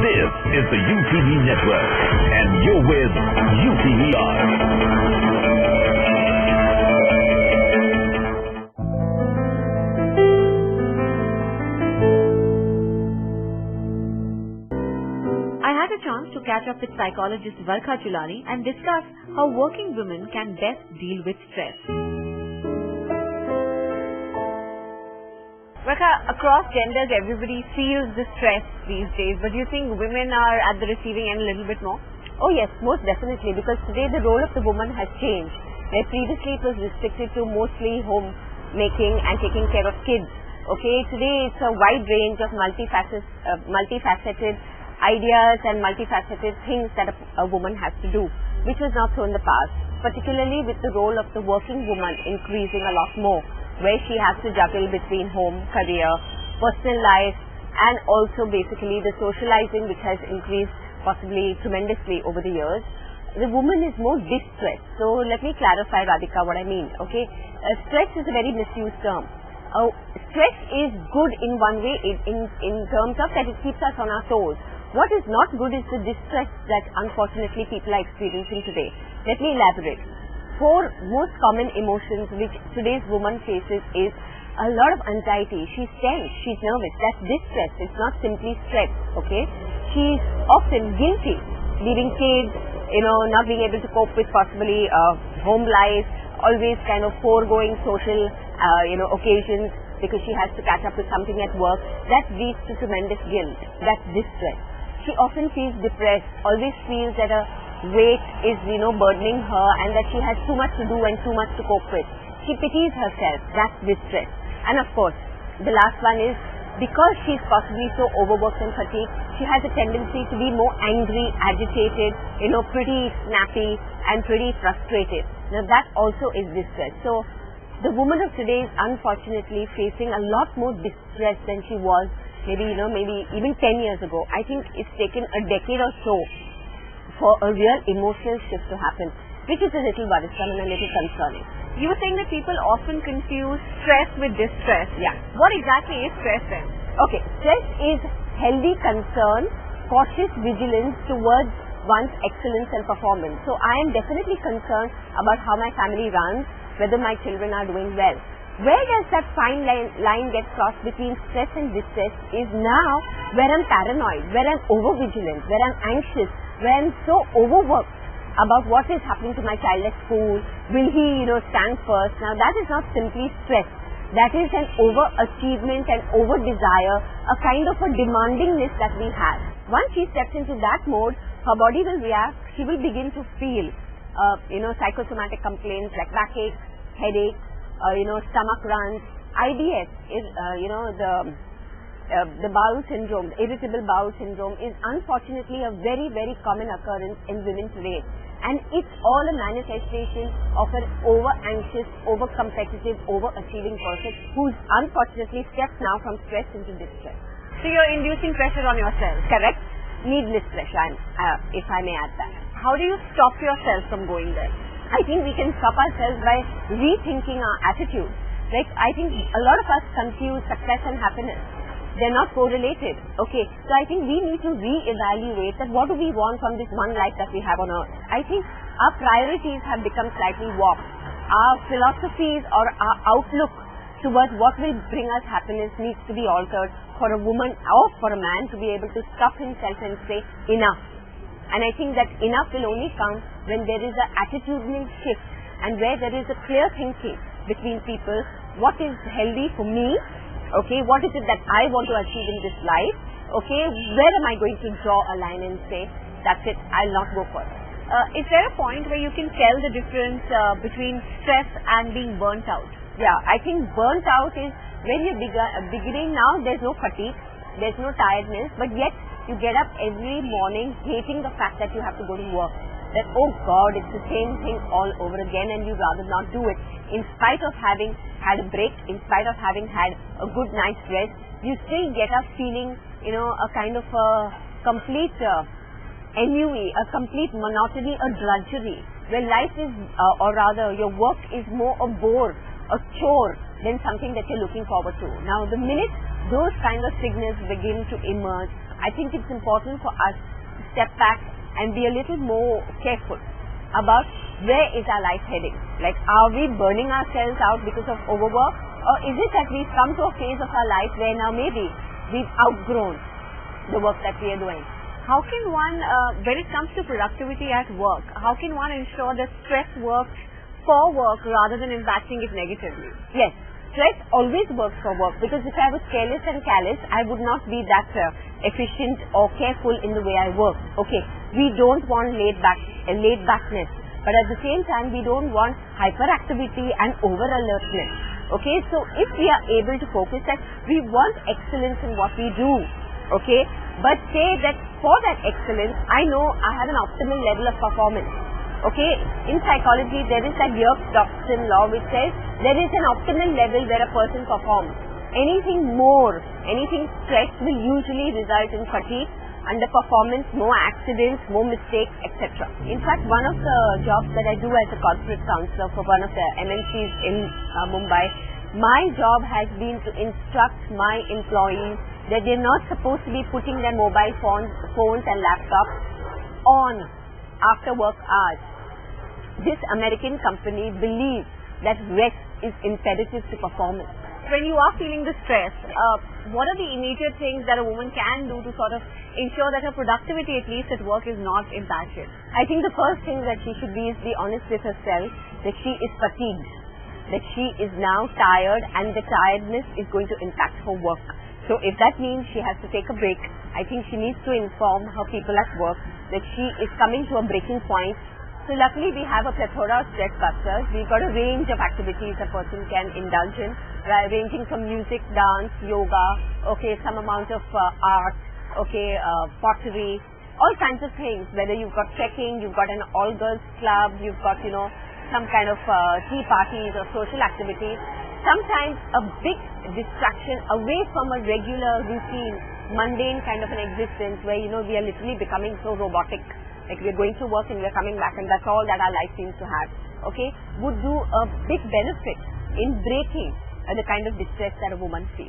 This is the UTV Network, and you're with UTVR. I had a chance to catch up with psychologist Varkha Chulani and discuss how working women can best deal with stress. Varkha, across genders, everybody feels the stress these days, but do you think women are at the receiving end a little bit more? Oh yes, most definitely, because today the role of the woman has changed. Where previously it was restricted to mostly homemaking and taking care of kids. Okay, today it's a wide range of multifaceted ideas and multifaceted things that a woman has to do, which was not so in the past, particularly with the role of the working woman increasing a lot more, where she has to juggle between home, career, personal life, and also basically the socializing, which has increased possibly tremendously over the years. The woman is more distressed. So let me clarify, Radhika, what I mean. Okay, stress is a very misused term. Stress is good in one way, in terms of that it keeps us on our toes. What is not good is the distress that unfortunately people are experiencing today. Let me elaborate. Four most common emotions which today's woman faces is a lot of anxiety. She's tense, she's nervous. That's distress. It's not simply stress, okay? She's often guilty, leaving kids, not being able to cope with possibly home life, always kind of foregoing social, occasions because she has to catch up with something at work. That leads to tremendous guilt. That's distress. She often feels depressed, always feels that a weight is, burdening her and that she has too much to do and too much to cope with. She pities herself. That's distress. And of course, the last one is because she's possibly so overworked and fatigued, she has a tendency to be more angry, agitated, pretty snappy and pretty frustrated. Now that also is distress. So the woman of today is unfortunately facing a lot more distress than she was maybe even 10 years ago. I think it's taken a decade or so for a real emotional shift to happen, which is a little worrisome and a little concerning. You were saying that people often confuse stress with distress. Yeah. What exactly is stress then? Okay, stress is healthy concern, cautious vigilance towards one's excellence and performance. So I am definitely concerned about how my family runs, whether my children are doing well. Where does that fine line get crossed between stress and distress is now where I'm paranoid, where I'm over-vigilant, where I'm anxious, where I'm so overworked about what is happening to my child at school. Will he, stand first? Now that is not simply stress. That is an overachievement and over-desire, a kind of a demandingness that we have. Once she steps into that mode, her body will react. She will begin to feel, psychosomatic complaints like backache, headache, stomach runs. IBS is, the bowel syndrome, the irritable bowel syndrome is unfortunately a very, very common occurrence in women today. And it's all a manifestation of an over-anxious, over-competitive, over-achieving person who's unfortunately stepped now from stress into distress. So you're inducing pressure on yourself. Correct. Needless pressure, if I may add that. How do you stop yourself from going there? I think we can stop ourselves by rethinking our attitude. Like, I think a lot of us confuse success and happiness. They're not correlated. Okay, so I think we need to re-evaluate that what do we want from this one life that we have on earth. I think our priorities have become slightly warped. Our philosophies or our outlook towards what will bring us happiness needs to be altered for a woman or for a man to be able to stop himself and say enough. And I think that enough will only come when there is an attitudinal shift and where there is a clear thinking between people. What is healthy for me? Okay, what is it that I want to achieve in this life? Okay, where am I going to draw a line and say, that's it, I'll not go further. Is there a point where you can tell the difference between stress and being burnt out? Yeah, I think burnt out is when you're beginning now, there's no fatigue, there's no tiredness, but yet you get up every morning hating the fact that you have to go to work. That, oh God, it's the same thing all over again and you'd rather not do it. In spite of having had a break, in spite of having had a good night's rest, you still get up feeling, a kind of a complete ennui, a complete monotony, a drudgery, where life is, or rather your work is more a bore, a chore than something that you're looking forward to. Now, the minute those kind of signals begin to emerge, I think it's important for us to step back and be a little more careful about where is our life heading. Like, are we burning ourselves out because of overwork, or is it that we've come to a phase of our life where now maybe we've outgrown the work that we are doing? How can one, when it comes to productivity at work, how can one ensure that stress works for work rather than impacting it negatively? Yes, stress always works for work, because if I was careless and callous, I would not be that efficient or careful in the way I work. Okay, we don't want laid backness, but at the same time we don't want hyperactivity and over alertness. Okay, so if we are able to focus that, we want excellence in what we do. Okay, but say that for that excellence, I know I have an optimal level of performance. Okay, in psychology there is that Yerkes-Dodson law which says there is an optimal level where a person performs. Anything more, anything stress will usually result in fatigue, underperformance, more accidents, more mistakes, etc. In fact, one of the jobs that I do as a corporate counselor for one of the MNCs in Mumbai, my job has been to instruct my employees that they're not supposed to be putting their mobile phones and laptops on after work hours. This American company believes that rest is imperative to performance. When you are feeling the stress, what are the immediate things that a woman can do to sort of ensure that her productivity, at least at work, is not impacted? I think the first thing that she should be honest with herself, that she is fatigued, that she is now tired, and the tiredness is going to impact her work. So if that means she has to take a break, I think she needs to inform her people at work that she is coming to a breaking point. So luckily we have a plethora of stress busters. We've got a range of activities a person can indulge in, ranging from music, dance, yoga, okay, some amount of art, okay, pottery, all kinds of things. Whether you've got trekking, you've got an all-girls club, you've got, some kind of tea parties or social activities. Sometimes a big distraction away from a regular routine, mundane kind of an existence where, we are literally becoming so robotic. Like, we're going to work and we're coming back and that's all that our life seems to have. Okay, would do a big benefit in breaking the kind of distress that a woman feels.